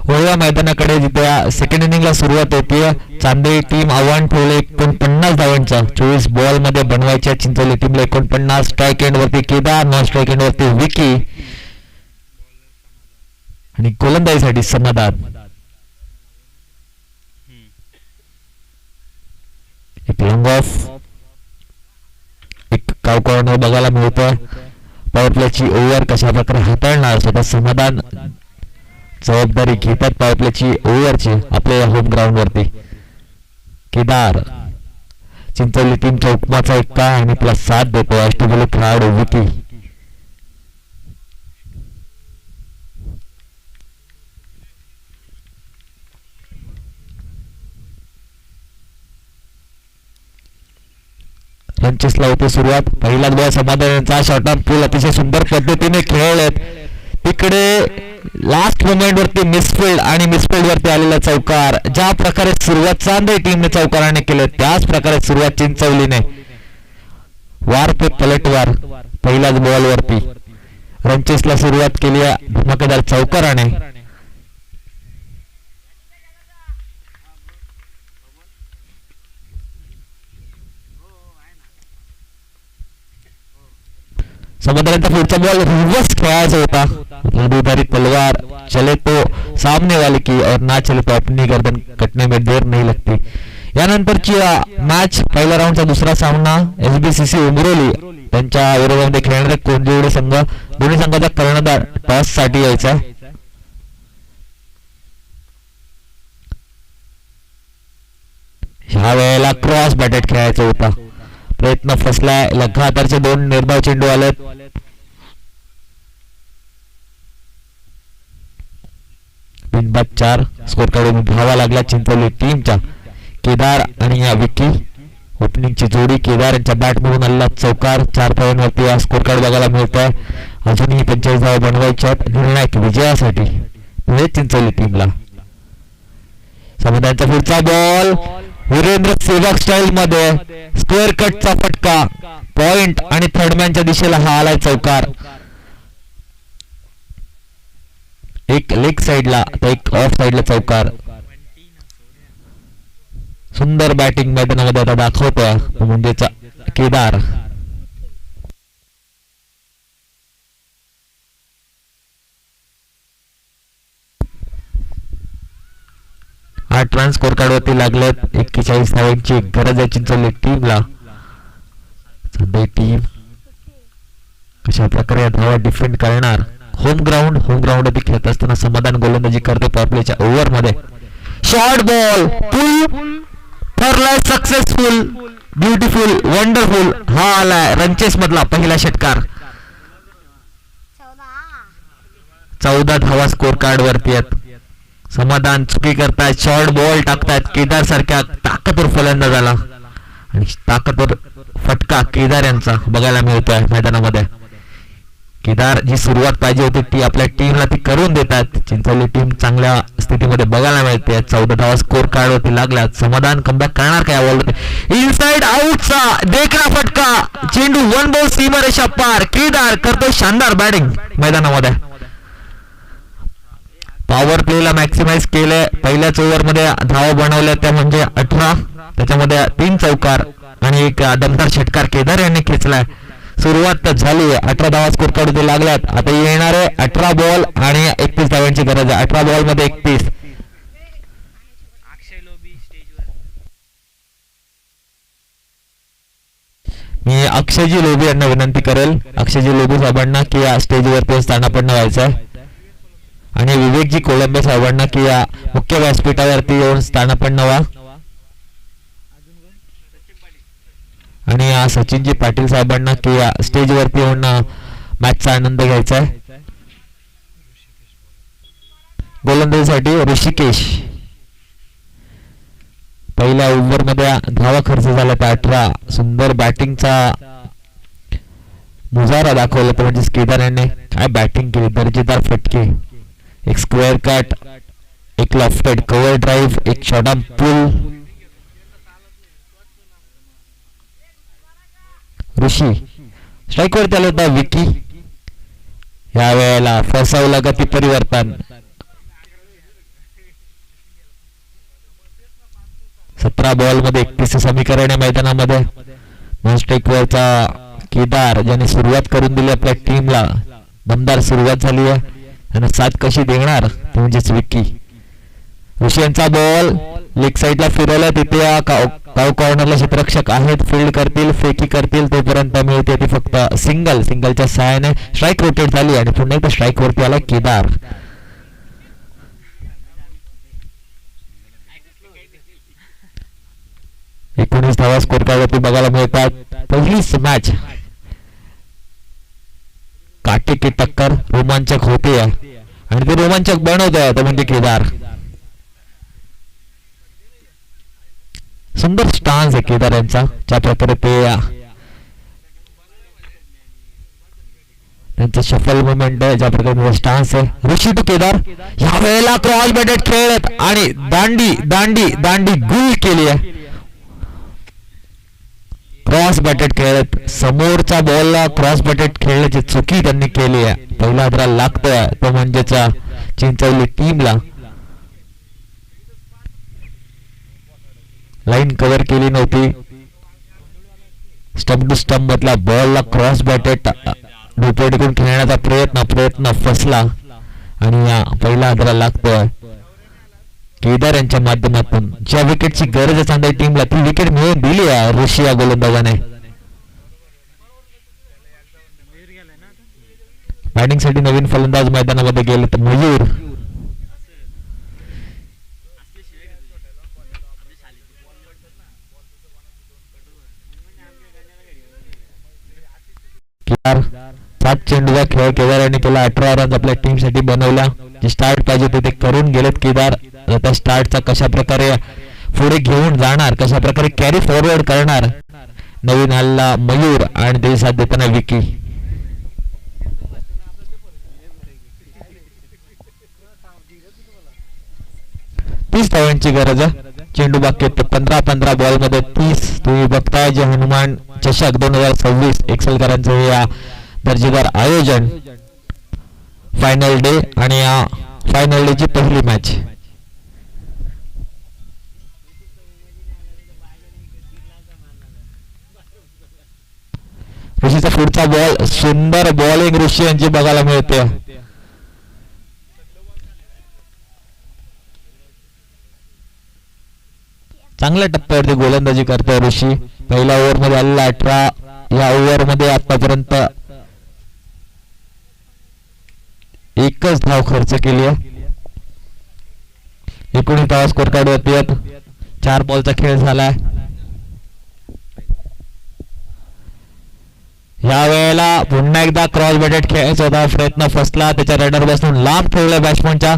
वळवा मैदानाकडे जिथे सेकंड इनिंगला सुरुवात होती. चांदई टीम आव्हान ठेवले 49 धावांचा 24 बॉल मध्ये बनवायच्या चिंचोली टीमला 49. स्ट्राईक एंड वरती केदार, नॉन स्ट्राईक एंड वरती विकी आणि गोलंदाजीसाठी समाधान. एक लॉंग ऑफ, एक काव कॉर्नर बघायला मिळतोय. पॉवर प्लेची ओव्हर कशा प्रकारे हाताळणार स्वतः समाधान जबाबदारी घेतात पॉवर प्लेची ओव्हरची आपल्या होम ग्राउंड वरती. केदार चिंचोली टीमचा हुकमाचा एक्का आणि प्लस 7 देतो अष्टबल खेळाडू विकी. रनचेसला होते सुरुवात. पहिलाच बॉल समाधान यांचा शॉर्ट ऑन पूल अतिशय सुंदर पद्धतीने खेळलेत. तिकडे लास्ट मोमेंट वरती मिसफिल्ड आणि मिसफिल्ड वरती आलेला चौकार. ज्या प्रकारे सुरुवात चांदई टीमने चौकाराने केले त्याच प्रकारे सुरुवात चिंचवलीने वार पे पलटवार पहिल्याच बॉल वरती रनचेसला सुरुवात केली धमाकेदार चौकाराने. समाधानाचा पुढचा बॉल रिव्हर्स खेळायचा होता. दुधारी तलवार चले तो सामने वाले की और ना चले तो अपनी गर्दन कटने में देर नहीं लगती. यानंतरची मॅच पहिल्या राऊंडचा दुसरा सामना SBCC उमरोली त्यांच्या विरोधामध्ये खेळणारे कोंजिवडे संघ. दोन्ही संघाचा कर्णधार टॉस साठी यायचा. ह्या वेळेला क्रॉस बॅटेड खेळायचा होता. प्रयत्न फसलाय. लगातारचे 2 निर्धाव चेंडू आलेत. बिनबाद 4 स्कोर काढून धावा लागला चिंचोली टीमच्या. केदार आणि या विकी ओपनिंगची जोडी. केदार यांच्या बॅटमधून आलेला चौकार 4 धावांवरती हा स्कोर कार्ड बघायला मिळतोय. अजूनही 45 धावा बनवायच्या निर्णायक विजयासाठी चिंचोली टीमला. समुदायाचा पुढचा बॉल वीरेंद्र सेवक स्टाईल मध्ये स्क्वेअर कटचा फटका पॉइंट आणि थर्डमॅनच्या दिशेला हा आलाय चौकार. एक लेग साइडला तर एक ऑफ साइडला चौकार. सुंदर बॅटिंग मैदानामध्ये आता दाखवतोय म्हणजे केदार. आठ रन स्कोर कार्ड वरती लागलेत. 41 धावांची गरज आहे चिंचवली टीमला. सध्या टीम कशा प्रकारे धावा डिफेंड करणार. होम ग्राउंड वरती खेळत असताना समाधान गोलंदाजी करते पॉवर प्लेच्या ओव्हर मध्ये. शॉर्ट बॉल पुल ठरलाय सक्सेसफुल ब्युटिफुल वंडरफुल. हा आलाय रनचेस मधला पहिला षटकार. 14 धावा स्कोर कार्ड वरती आहेत. समाधान चुकी करतायत. शॉर्ट बॉल टाकतायत केदार सारख्या ताकदवर फलंदाजाला आणि ताकदवर फटका केदार यांचा बघायला मिळतोय मैदानामध्ये. केदार जी सुरुवात पाहिजे होती ती आपल्या टीमला ती करून देतात. चिंचवली टीम चांगल्या स्थितीमध्ये बघायला मिळते. 14 धावा स्कोर कार्ड वरती लागल्यात. समाधान कमबॅक करणार काय बॉल इनसाइड आउटचा देखणा फटका. चेंडू वन बॉल सीमारेषा पार. केदार करतो शानदार बॅटिंग मैदानामध्ये. पॉवर प्लेला मॅक्सिमाइज केले. पहिल्याच ओव्हर मध्ये धावा बनवल्या त्या म्हणजे 18. त्याच्यामध्ये 3 चौकार आणि एक दमदार षटकार केदार यांनी खेचलाय. सुरुवात तर झाली. 18 धावा स्कोर कार्ड लागल्यात. आता येणारे 18 बॉल आणि 31 धावांची गरज आहे. 18 बॉल मध्ये 31. मी अक्षयजी लोबी यांना विनंती करेल अक्षयजी लोबी साहेबांना की या स्टेजवरती स्थानापन्न व्हायचं आहे आणि विवेकजी कोळंबे साहेबांना की या मुख्य व्यासपीठावरती येऊन स्थानापन्न व्हा आणि सचिनजी पाटील साहेबांना की या स्टेजवरती येऊन मॅचचा आनंद घ्यायचा आहे. गोलंदाजीसाठी ऋषिकेश. पहिल्या ओव्हर मध्ये धावा खर्च झाला त्या 18. सुंदर बॅटिंगचा मुजारा दाखवला तर म्हणजे केदार यांनी काय बॅटिंग केली. दर्जेदार फटके, एक स्क्वेअर कट, एक लॉफ्टेड कव्हर ड्राईव्ह, एक शॉर्ट आर्म पुल. ऋषी स्ट्राईक वरती आला होता. विकी या वेळेला फसवला गती परिवर्तन. 17 बॉल मध्ये 31 समीकरण आहे मैदानामध्ये. नॉन स्ट्राईक वरचा केदार ज्याने सुरुवात करून दिली आपल्या टीमला. दमदार सुरुवात झाली आहे आणि साथ कशी देणार ते म्हणजेच विकी. ऋषी यांचा बॉल लेग साइडला फिरवला. तिथे काव कॉर्नरला क्षेत्ररक्षक आहेत. फील्ड करतील, फेकी करतील तोपर्यंत मिळते ती फक्त सिंगलच्या सहाय्याने. स्ट्राईक रोटेट झाली आणि पुन्हा एकदा स्ट्राईक वरती आला केदार. एकोणीस धावा स्कोर कार्डवरती बघायला मिळतात. पहिलीच मॅच काटे की टक्कर रोमांचक होते आणि ते रोमांचक बनवतोय तो म्हणजे केदार. सुंदर स्टान्स आहे केदार यांचा. ज्या प्रकारे ते त्यांचं शफल मुवमेंट आहे, ज्या प्रकारे स्टान्स आहे. ऋषी टू केदार या वेळेला क्रॉस बॅटेड खेळत आणि दांडी दांडी दांडी गुल केली आहे. क्रॉस बॅटेड खेळत समोरच्या बॉलला क्रॉस बॅटेड खेळण्याची चुकी त्यांनी केली आहे. पहिला हादरा लागतोय तो म्हणजेच चिंचवली टीमला. लाईन कव्हर केली नव्हती. स्टंप टू स्टंप मधला बॉलला क्रॉस बॅटेड डोके टिकून खेळण्याचा प्रयत्न फसला आणि पहिला हादरा लागतोय केदार यांच्या माध्यमातून. ज्या विकेटची गरज आहे चांगल्या टीमला ती विकेट मिळवून दिली आहे ऋषी या गोलंदाजाने. बॅटिंग साठी नवीन फलंदाज मैदानामध्ये गेले तर मयूर. केदार 7 चेंडूचा खेळ केदार यांनी केला. 18 रन आपल्या टीम साठी बनवला. जे स्टार्ट पाहिजे होते ते करून गेलेत केदार. आता स्टार्टचा कशा प्रकारे पुढे घेऊन जाणार, कशा प्रकारे कॅरी फॉरवर्ड करणार. नवीन हल्ला मयूर आणि ते साथ देताना विकी. 30 धावांची गरज आहे. चेंडू बाकी आहेत 15 बॉल मध्ये 30. तुम्ही बघताय जे हनुमान चषक 2026 एक्सलकरांचं हे या दर्जेदार आयोजन फायनल डे आणि या फायनल डे ची पहिली मॅच. ऋषीचा पुढचा बॉल सुंदर बॉलिंग ऋषी यांची बघायला मिळते. चांगल्या टप्प्यावरती गोलंदाजी करतोय ऋषी. पहिल्या ओव्हर मध्ये आलेला 18. या ओव्हर मध्ये आतापर्यंत एकच धाव खर्च केली आहे. 19 धावा स्कोर कार्ड वरती आहेत. 4 बॉलचा खेळ झालाय. या वेळेला पुन्हा एकदा क्रॉस बॅटेड खेळायचा होता. प्रयत्न फसला. त्याच्या रडर बसून लांब ठेवलाय बॅट्समनच्या.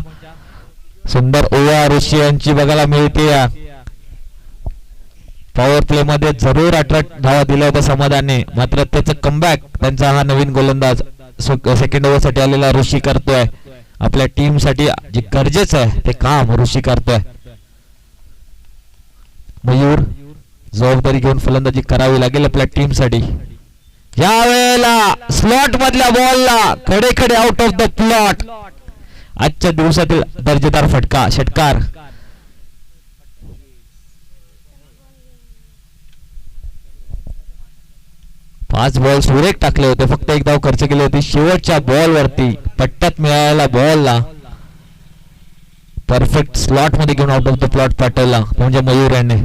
सुंदर ओव्हर ऋषी यांची बघायला मिळते. पॉवर प्ले मध्ये जरूर 18 धावा दिल्या होत्या समाधाने. मात्र त्याचं कमबॅक त्यांचा हा नवीन गोलंदाज सेकंड ओव्हर साठी आलेला ऋषी करतोय. आपल्या टीम साठी जे गरजेचं आहे ते काम ऋषी करतोय. मयूर जबाबदारी घेऊन फलंदाजी करावी लागेल आपल्या टीम साठी. या वेळेला स्लॉट मधल्या बॉलला खडे आउट ऑफ द प्लॉट. आजच्या दिवसातील दर्जेदार षटकार. पाच बॉल सुरेख टाकले होते. फक्त एक धाव खर्च केली होती शेवटच्या बॉल वरती. पट्ट्यात मिळालेला बॉलला परफेक्ट स्लॉट मध्ये घेऊन आउट ऑफ द प्लॉट पाठवला म्हणजे मयूर याने.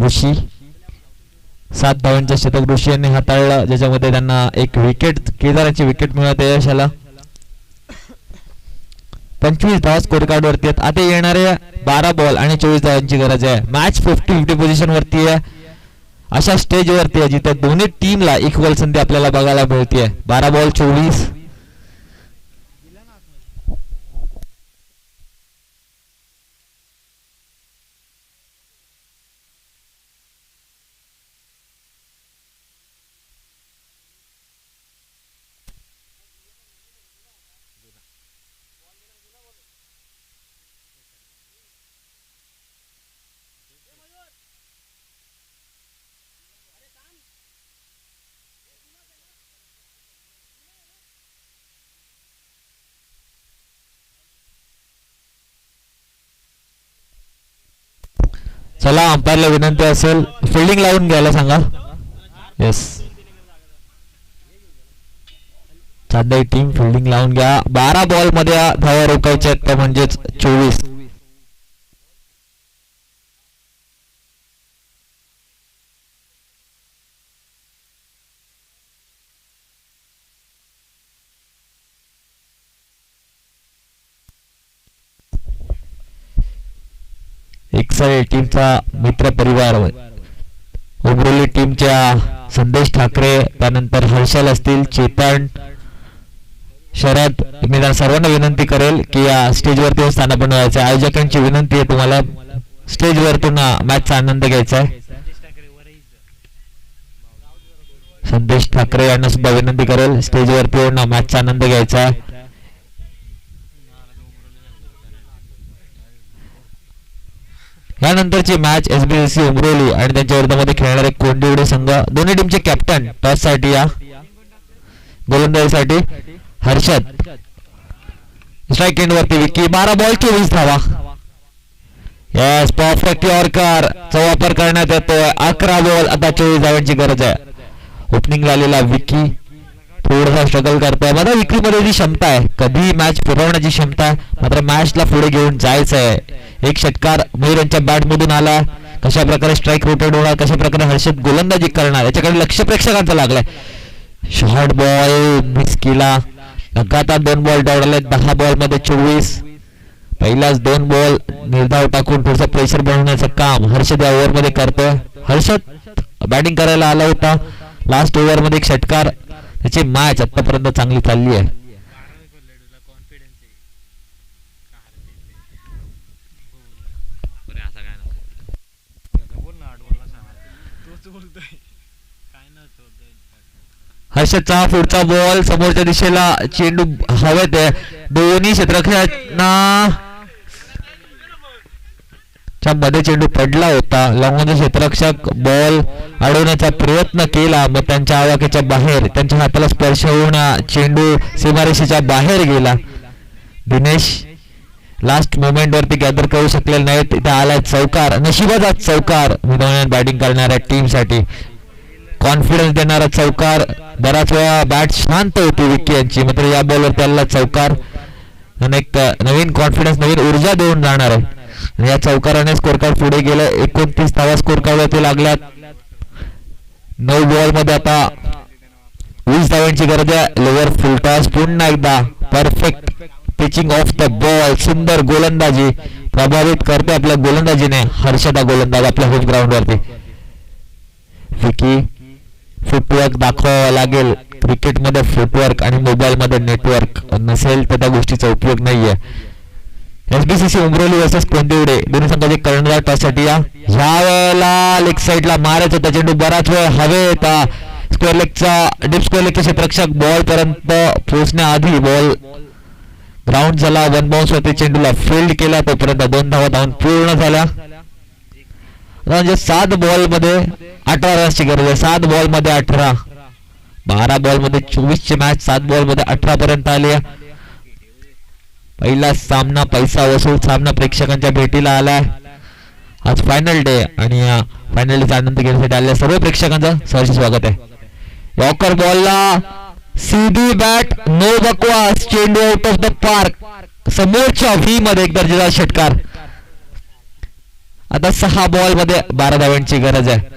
ऋषी 7 धावांचं शतक ऋषी यांनी हाताळलं, ज्याच्यामध्ये त्यांना एक विकेट केदाराची विकेट मिळते यशाला. 25 धावा स्कोर कार्ड वरती आहेत. आता येणारे 12 बॉल आणि 24 धावांची गरज आहे. मॅच 50-50 पोझिशन वरती आहे. अशा स्टेज वरती आहे जिथे दोन्ही टीमला इक्वल संधी आपल्याला बघायला मिळते. 12 बॉल 24. चला अंपायरला विनंती असेल फिल्डिंग लावून घ्यायला सांगा. येस, चांदई टीम फिल्डिंग लावून घ्या. 12 बॉल मध्ये धावा रोखायच्या आहेत त्या म्हणजेच 24. एक्साइड टीमचा मित्र परिवार उमरोली टीमच्या संदेश ठाकरे, त्यानंतर हर्षल असतील, चेतन, शरद, मी सर्वांना विनंती करेल की या स्टेजवरती स्थान बनवायचं. आयोजकांची विनंती आहे तुम्हाला स्टेजवरतून मॅचचा आनंद घ्यायचा आहे. संदेश ठाकरे यांना सुद्धा विनंती करेल स्टेजवरती येऊन मॅचचा आनंद घ्यायचा आहे. यानंतरची मॅच एसबीसी उमरोली आणि त्यांच्या विरोधामध्ये खेळणारे कोंडिवडे संघ. दोन्ही टीमचे कॅप्टन टॉस साठी या गोलंदाजीसाठी हर्षद. स्ट्राइक एंड वरती विकी. 12 बॉल 24 धावा. यस, परफेक्ट यॉर्कर चा वापर करण्यात येतोय. 11 बॉल आता 24 धावांची गरज आहे. ओपनिंग आलेला विकी थोडासा स्ट्रगल करतोय. मात्र विक्रीमध्ये जी क्षमता आहे, कधी मॅच फिरवण्याची क्षमता आहे, मात्र मॅचला पुढे घेऊन जायचं आहे. एक षटकार मयूर यांच्या बॅट मधून आला. कशा प्रकारे स्ट्राइक रोटेट होणार, कशा प्रकारे हर्षद गोलंदाजी करणार, याच्याकडे लक्ष प्रेक्षकांचं लागलंय. शॉर्ट बॉल मिस केला. लगातार 2 बॉल डावडले. 10 बॉल मध्ये 24. पहिलाच 2 बॉल निर्धाव टाकून थोडंसं प्रेशर बनवण्याचं काम हर्षद या ओव्हर मध्ये करतोय. हर्षद बॅटिंग करायला आला होता लास्ट ओव्हर मध्ये एक षटकार. त्याची मॅच आतापर्यंत चांगली चालली आहे. हर्षदचा पुढचा बॉल समोरच्या दिशेला, चेंडू हवेत आहे. दोन्ही क्षेत्ररक्षकांना च्या मध्ये चेंडू पडला होता. लॉंगॉनचे क्षेत्ररक्षक बॉल अडवण्याचा प्रयत्न केला, मग त्यांच्या आवाक्याच्या बाहेर त्यांच्या हाताला स्पर्श होऊन चेंडू सीमारेषेच्या बाहेर गेला. दिनेश लास्ट मोमेंट वरती गॅदर करू शकले नाहीत. तिथे आलाय चौकार, नशिबाचा चौकार विनोद बॅटिंग करणाऱ्या टीम साठी. कॉन्फिडन्स देणारा चौकार. बराच वेळा बॅट शांत होती विकी यांची, मात्र या बॉलवर त्याला चौकार एक नवीन कॉन्फिडन्स नवीन ऊर्जा देऊन जाणार आहे. या चौकाराने स्कोर कार्ड पुढे गेलं. 29 धावा स्कोर कार्डवरती लागल्यात. 9 बॉल मध्ये आता 20 धावांची गरज आहे. लोअर फुल टॉस पुन्हा एकदा perfect pitching of the ball. सुंदर गोलंदाजी प्रभावित करते आपल्या गोलंदाजीने. हर्षदा गोलंदाज आपल्या होम ग्राउंड वरती. विकी फुटवर्क दाखवावा लागेल. क्रिकेटमध्ये फुटवर्क आणि मोबाईल मध्ये नेटवर्क नसेल तर त्या गोष्टीचा उपयोग नाहीये. एसबीसीसी उमरोली वर्सेस कोंदिवडे दोन्ही संघाचे कर्णधार टॉससाठी या वेळेला लेग साईडला मारायचं होता चेंडू. बराच वेळ हवेत. स्क्वेअर लेगचा डीप स्क्वेअर लेगचे क्षेत्ररक्षक बॉल पर्यंत पोहोचण्याआधी बॉल ग्राउंड झाला. 1 बाउन्स वरती चेंडूला फील्ड केला. तोपर्यंत 2 धावा धावून पूर्ण झाल्या. म्हणजे 7 बॉल मध्ये 18 रन्सची गरज आहे. 7 बॉल मध्ये 18. 12 बॉल मध्ये 24 ची मॅच 7 बॉल मध्ये 18 पर्यंत आली आहे. पहिला सामना पैसा वसूल सामना प्रेक्षकांच्या भेटीला आलाय. आज फायनल डे आणि फायनल डेचा आनंद घेण्यासाठी आलेल्या सर्व प्रेक्षकांचं सहर्ष स्वागत आहे. यॉर्कर बॉलला सीधी बॅट, नो बकवास. चेंडू आउट ऑफ द पार्क. समोरच्या व्ही मध्ये एक दर्जेदार षटकार. आता 6 बॉल मध्ये 12 धावांची गरज आहे.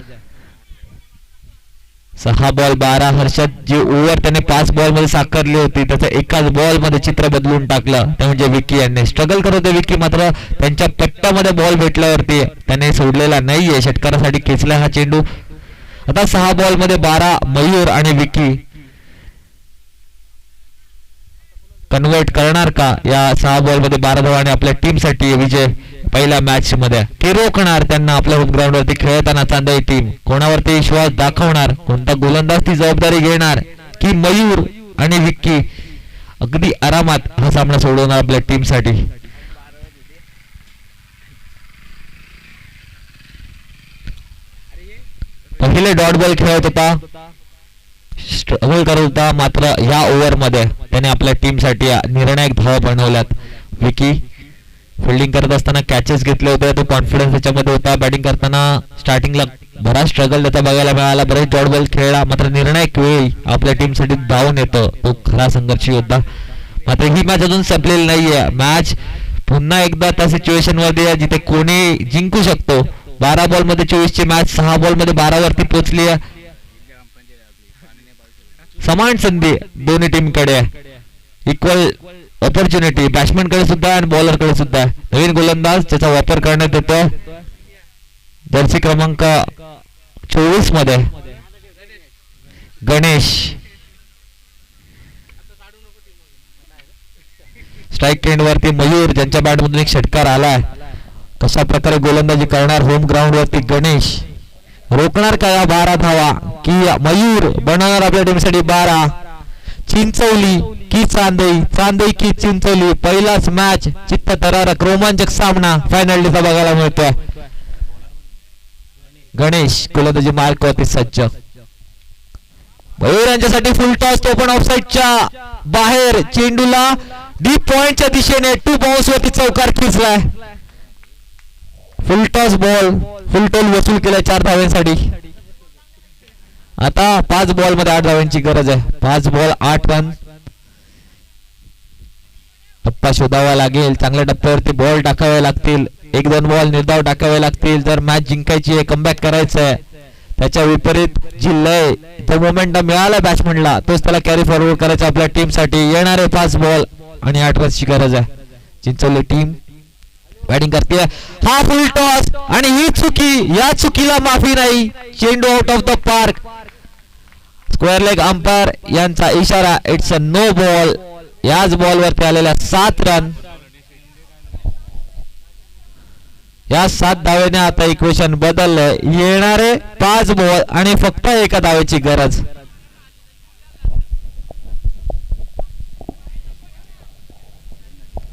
6 बॉल 12. हर्षद जी ओव्हर त्याने 5 बॉल मध्ये साकारली होती त्याचं एकाच बॉल मध्ये चित्र बदलून टाकलं. ते म्हणजे विकी यांनी स्ट्रगल करत होते विकी, मात्र त्यांच्या पट्ट्यामध्ये बॉल भेटल्यावरती त्याने सोडलेला नाहीये. षटकारासाठी खेचला हा चेंडू. आता 6 बॉल मध्ये 12. मयूर आणि विकी कन्वर्ट करणार का या 6 बॉल मध्ये 12 धावांनी आपल्या टीम साठी विजय पहिल्या मॅच मध्ये? ते रोखणार त्यांना आपल्या होम ग्राउंड वरती खेळताना चांदई टीम? कोणावरती विश्वास दाखवणार? कोणता गोलंदाज ती जबाबदारी घेणार? की मयूर आणि विक्की अगदी आरामात हा सामना सोडवणार आपल्या टीम साठी? पहिले डॉट बॉल खेळत होता, स्ट्रगल करत होता, मात्र या ओव्हर मध्ये त्याने आपल्या टीम साठी निर्णायक धावा बनवल्यात. विकी फिल्डिंग करत असताना कॅचेस घेतले होते, तो कॉन्फिडन्स याच्यामध्ये होता. बॅटिंग करताना स्टार्टिंगला बराच स्ट्रगल त्याचा बघायला मिळाला. बरेच डॉट बॉल खेळला, मात्र निर्णायक वेळी आपल्या टीम साठी धावून येतो तो खरा संघर्षी होता. मात्र ही मॅच अजून संपलेली नाहीये. मॅच पुन्हा एकदा त्या सिच्युएशन मध्ये आहे जिथे कोणी जिंकू शकतो. 12 बॉल मध्ये 24 ची मॅच 6 बॉल मध्ये 12 वरती पोहोचली आहे. समान संधी दोन्ही टीम कडे आहे. इक्वल ऑपॉर्च्युनिटी बॅट्समॅन कडे सुद्धा आणि बॉलर कडे सुद्धा. नवीन गोलंदाज त्याचा वापर करण्यात येतो जर्सी क्रमांक 24 मध्ये गणेश. स्ट्राईक एंड वरती मयूर ज्यांच्या बॅट मधून एक षटकार आलाय. कशा प्रकारे गोलंदाजी करणार होम ग्राउंड वरती गणेश? रोखणार का या 12 धावा की मयूर बनवणार आपल्या टीमसाठी 12? चिंचवली की चांदई, चांदई की चिंचवली? पहिलाच मॅच चित्तथरारक रोमांचक सामना फायनल डेचा बघायला मिळतोय. गणेश गोलंदाजी मार्क वरती सज्ज. मयूर यांच्यासाठी फुल टॉस, तो पण ऑफसाईडच्या बाहेर. चेंडूला डीप पॉइंटच्या दिशेने 2 बाउन्स वरती चौकार खेचलाय. Full toss ball, full toll वसूल केलाय 4 धावांसाठी. आता 5 बॉल मध्ये 8 धावांची गरज आहे. 5 बॉल 8 रन. टप्पा शोधावा लागेल. चांगल्या टप्प्यावरती बॉल टाकावे लागतील. 1-2 बॉल निर्धाव टाकावे लागतील जर मॅच जिंकायची आहे, कमबॅक करायचं आहे. त्याच्या विपरीत जी लय जो मोमेंटम मिळाला बॅट्समनला तोच त्याला कॅरी फॉरवर्ड करायचा आपल्या टीम साठी. येणारे 5 बॉल आणि 8 रन्सची गरज आहे. चिंचवली टीम बॅटिंग करते. हा फुल टॉस आणि ही चुकी, या चुकीला माफी नाही. चेंडू out of the park. Square leg umpire यांचा इशारा, इट्स अ नो बॉल. याच बॉल वरती आलेल्या 7 रन. या 7 धावेने आता इक्वेशन बदललंय. येणारे 5 बॉल आणि फक्त 1 धावेची गरज.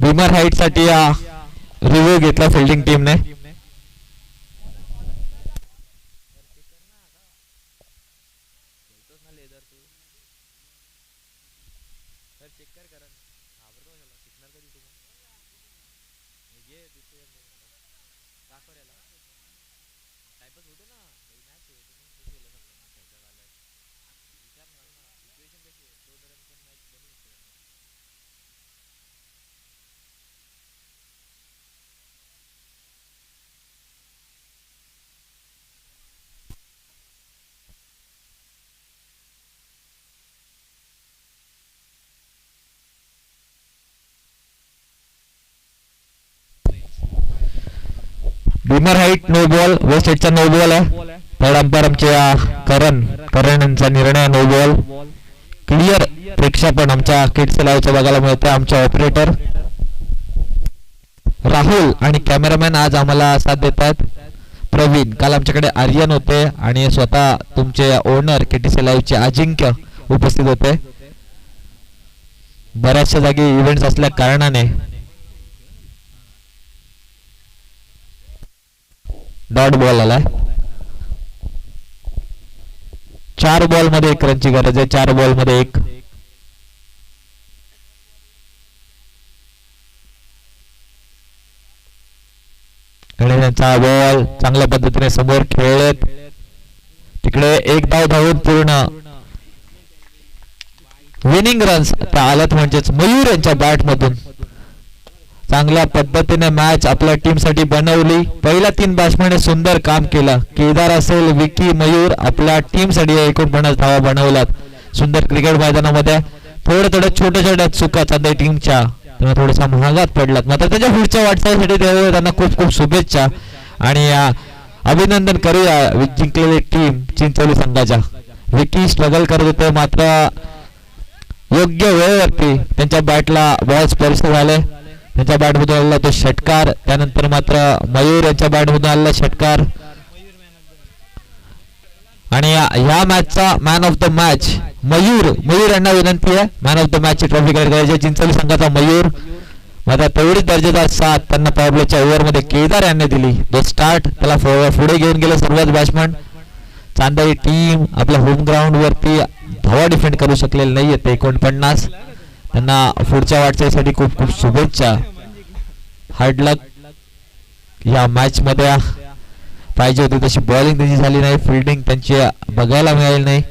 भीमर हाईट साठी रिव्ह्यू घेतला फिल्डिंग टीमने. Beamer height no ball, waist साईडचा नो बॉल आहे. थर्ड अंपायर आमच्या करण यांचा निर्णय नो बॉल. क्लिअर प्रेक्षापण आमच्या किड्स लाईव्हच्या बघायला मिळते. आमचे ऑपरेटर राहुल आणि कॅमेरामॅन आज आम्हाला साथ देतात प्रवीण. काल आमच्याकडे आर्यन होते आणि स्वतः तुमचे ओनर केटीसी लाईव्हचे अजिंक्य उपस्थित होते. बऱ्याचशा जागी इव्हेंट्स असल्या कारणाने डॉट बॉल आलाय. 4 बॉल मध्ये 1 रनची गरज आहे. 4 बॉल मध्ये 1. त्यांचा बॉल चांगल्या पद्धतीने समोर खेळत तिकडे 1 धाव धावून पूर्ण विनिंग रन्स त्या आल्यात. म्हणजेच मयूर यांच्या बॅट मधून चांगल्या पद्धतीने मॅच आपल्या टीम साठी बनवली. पहिल्या 3 बॅट्समॅनने सुंदर काम केलं. केदार असेल, विकी, मयूर आपल्या टीम साठी 49 धावा बनवल्यात. सुंदर क्रिकेट मैदानामध्ये थोड्या छोट्या चुका चांदई टीमच्या त्यांना थोड्याशा महागात पडलात. मात्र त्याच्या पुढच्या वाटचालीसाठी त्यांना खूप खूप शुभेच्छा आणि अभिनंदन करूया जिंकलेली टीम चिंचोली संघाच्या. विकी स्ट्रगल करत होते मात्र योग्य वेळेवरती त्यांच्या बॅटला बॉल स्पर्श झाले. त्यांच्या बॅटमधून आलेला तो षटकार. त्यानंतर मात्र मयूर यांच्या बॅटमधून आलेला षटकार आणि ह्या मॅचचा man of the match Mayur यांना विनंती आहे मॅन ऑफ द मॅचची ट्रॉफी कलेक्ट करायची. चिंचोली संघाचा मयूर. मात्र तेवढीच दर्जेदार साथ त्यांना पॉवर प्लेच्या ओव्हरमध्ये केदार यांनी दिली. तो स्टार्ट त्याला पुढे घेऊन गेले सर्वच बॅट्समॅन. चांदई टीम आपल्या होम ग्राउंड वरती धावा डिफेंड करू शकलेले नाहीये. 49. त्यांना पुढच्या वाटचालीसाठी खूप खूप शुभेच्छा. हार्ड लक. या मॅच मध्ये पाहिजे होती तशी बॉलिंग त्यांची झाली नाही. फिल्डिंग त्यांची बघायला मिळाली नाही.